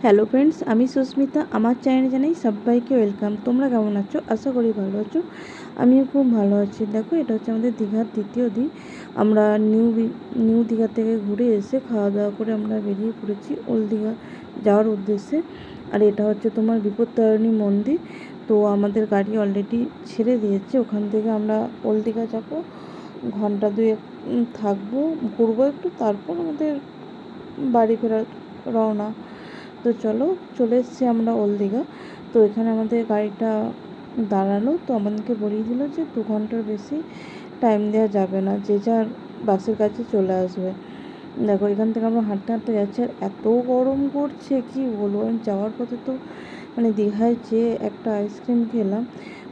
Hello friends, আমি সুস্মিতা। আমার চ্যানেলে জানাই সবাইকে ওয়েলকাম। তোমরা কেমন আছো? আশা করি ভালো আছো। আমিও খুব ভালো আছি। দেখো, এটা হচ্ছে আমাদের দীঘার দ্বিতীয় দিন। আমরা নিউ দীঘা থেকে ঘুরে এসে খাওয়া দাওয়া করে আমরা বেরিয়ে পড়েছি ওল্ড দীঘা যাওয়ার উদ্দেশ্যে। আর এটা হচ্ছে তোমার বিপত্তারিণী মন্দির। তো আমাদের গাড়ি অলরেডি ছেড়ে দিয়েছে। ওখান থেকে আমরা ওল্ড দীঘা যাবো, ঘন্টা দুয়েক থাকবো, ঘুরবো একটু, তারপর আমাদের বাড়ি ফেরার রওনা। তো চলো, চলে এসেছি আমরা ওল্ড দীঘা। তো এখানে আমাদের গাড়িটা দাঁড়ালো, তো আমাদেরকে বলিয়ে দিল যে 2 ঘন্টার বেশি টাইম দেওয়া যাবে না, যে যার বাসের কাছে চলে আসবে। দেখো, এখান থেকে আমরা হাঁটতে হাঁটতে যাচ্ছি, আর এত গরম করছে কি বলবো। আমি যাওয়ার পথে তো দীঘায় যে একটা আইসক্রিম খেলাম,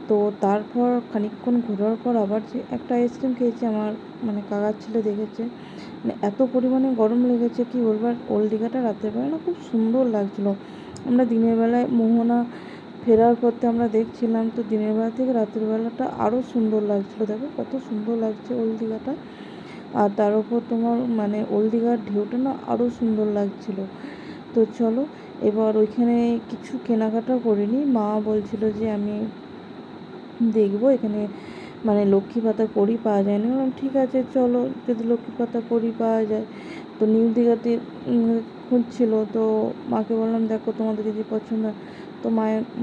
তো তারপর খানিকক্ষণ ঘোরার পর আবার যে একটা আইসক্রিম খেয়েছি, আমার কাকার ছেলে দেখেছে। এত পরিমাণে গরম লেগেছে কি বলবো। আর ওল্ড দীঘাটা রাতের বেলা খুব সুন্দর লাগছিলো। আমরা দিনের বেলায় মোহনা ফেরার পথে আমরা দেখছিলাম, তো দিনের বেলা থেকে রাতের বেলাটা আরও সুন্দর লাগছিলো। দেখো কত সুন্দর লাগছে ওল্ড দীঘাটা। আর তার উপর তোমার ওল্ড দীঘার ঢেউটা না আরও সুন্দর লাগছিলো। তো চলো, এবার ওইখানে কিছু কেনাকাটা করিনি। মা বলছিল যে আমি দেখবো এখানে লক্ষ্মী পাতা কড়ি পাওয়া যায় না। ঠিক আছে চলো, যদি লক্ষ্মী পাতা কড়ি পাওয়া যায়। তো নিউ দীঘাতে খুঁজছিল, তো মাকে বললাম দেখো তোমাদের যদি পছন্দ হয়। তো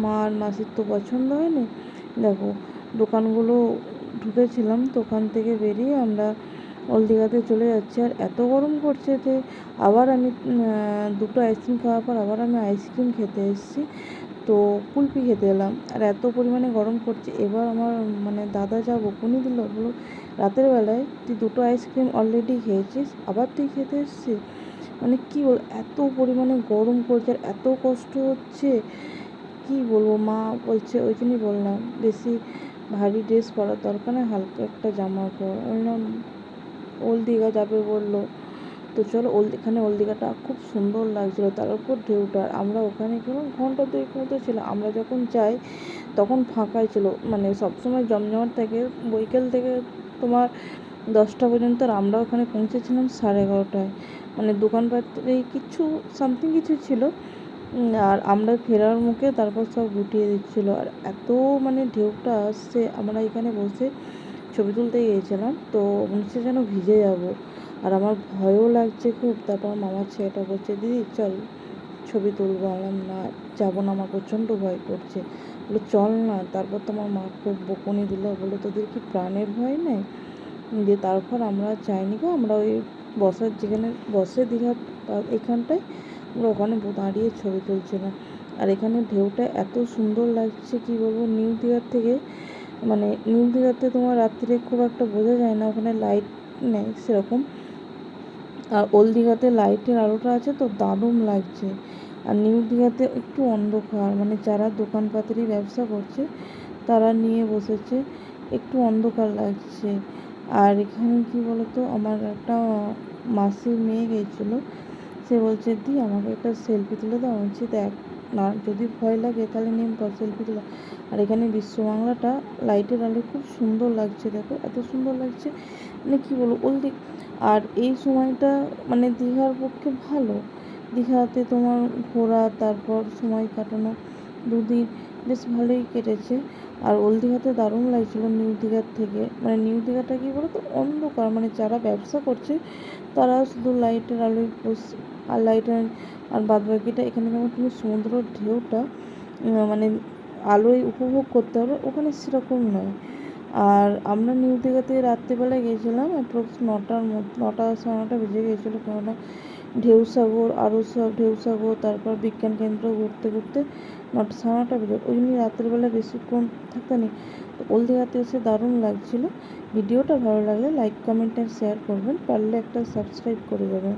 মা আর মাসির তো পছন্দ হয়নি। দেখো, দোকানগুলো ঢুকেছিলাম, তো ওখান থেকে বেরিয়ে আমরা ওল্ড দীঘাতে চলে যাচ্ছি। আর এত গরম করছে যে আবার আমি দুটো আইসক্রিম খাওয়ার পর আবার আমি আইসক্রিম খেতে এসেছি। তো কুলফি খেতে এলাম, আর এত পরিমাণে গরম পড়ছে। এবার আমার দাদা যা বকুনি দিল, বলো রাতের বেলায় তুই দুটো আইসক্রিম অলরেডি খেয়েছিস, আবার তুই খেতে এসেছিস। কী বল, এত পরিমাণে গরম পড়ছে আর এত কষ্ট হচ্ছে কি বলবো। মা বলছে, ওই জন্যই বললাম বেশি ভারী ড্রেস পরার দরকার নেই, হালকা একটা জামা পর। বললাম ওল্ড দীঘা যাবে বললো, তো চলো এখানে ওল্ড দীঘাটা খুব সুন্দর লাগছিলো। তার উপর ঢেউটা। আমরা ওখানে গেলাম ঘন্টা দুয়েক মতো ছিল। আমরা যখন যাই তখন ফাঁকাই ছিল, সবসময় জমজমাট থাকে বৈকাল থেকে তোমার 10টা পর্যন্ত। আর আমরা ওখানে পৌঁছেছিলাম 11:30টায়। দোকানপাত্রে কিছু সামথিং কিছু ছিল। আর আমরা ফেরার মুখে তারপর সব গুটিয়ে দিচ্ছিলো। আর এত ঢেউটা আসছে, আমরা এখানে বসে ছবি তুলতে গিয়েছিলাম, তো মনে হচ্ছে যেন ভিজে যাব। আর আমার ভয়ও লাগছে খুব। তারপর মামার ছেলেটা বলছে, দিদি চল ছবি তুলবো। বললাম না, যাবো না, আমার প্রচণ্ড ভয় করছে। বলে চল না। তারপর তোমার মা খুব বকুনি দিল, বলে তোদের কি প্রাণের ভয় নেই? দিয়ে তারপর আমরা যাইনি গো। আমরা ওই বসার যেখানে বসে দীঘার এখানটায় আমরা ওখানে দাঁড়িয়ে ছবি তুলছিলাম। আর এখানে ঢেউটা এত সুন্দর লাগছে কি বলবো। নিউ দীঘার থেকে নিউ দীঘাতে তোমার রাত্রে খুব একটা বোঝা যায় না, ওখানে লাইট নেই সেরকম। আর ওল্ড দীঘাতে লাইটের আলোটা আছে, তো দারুণ লাগছে। আর নিউ দীঘাতে একটু অন্ধকার, যারা দোকানপাতেরই ব্যবসা করছে তারা নিয়ে বসেছে, একটু অন্ধকার লাগছে। আর এখানে কি বলতো, আমার একটা মাসির মেয়ে গিয়েছিলো, সে বলছে দি আমাকে একটা সেলফি তুলে দাও। বলছি দেখ না, যদি ভয় লাগে তাহলে নেম কর, সেলফি তুলে। আর এখানে বিশ্ব বাংলাটা লাইটের আলো খুব সুন্দর লাগছে। দেখো এত সুন্দর লাগছে, কী বলবো ওল্ড। আর এই সময়টা দীঘার পক্ষে ভালো। দীঘাতে তোমার ঘোরা, তারপর সময় কাটানো, 2 দিন বেশ ভালোই কেটেছে। আর ওল্ড দীঘাতে দারুণ লাগছিলো নিউ দীঘার থেকে। নিউ দীঘাটা কী বলো তো, অন্ধকার। যারা ব্যবসা করছে তারা শুধু লাইটের আলোয় বসে, আর লাইটের আর বাদবাকিটা এখানে যেমন তুমি সমুদ্রের ঢেউটা আলোয় উপভোগ করতে হবে, ওখানে সেরকম নয়। আর আমরা নিউ দীঘাতে রাত্রিবেলায় গিয়েছিলাম, অ্যাপ্রক্স 9টা 9:30 বেজে গিয়েছিলো। কেননা ঢেউসাগর, আরও সব ঢেউসাগর, তারপর বিজ্ঞান কেন্দ্র ঘুরতে ঘুরতে 9:30 বেজে। ওই জন্য রাত্রিবেলা বেশিক্ষণ থাকতে নেই। তো ওল্ড দীঘাতে এসে দারুণ লাগছিলো। ভিডিওটা ভালো লাগলে লাইক, কমেন্ট আর শেয়ার করবেন, পারলে একটা সাবস্ক্রাইব করে দেবেন।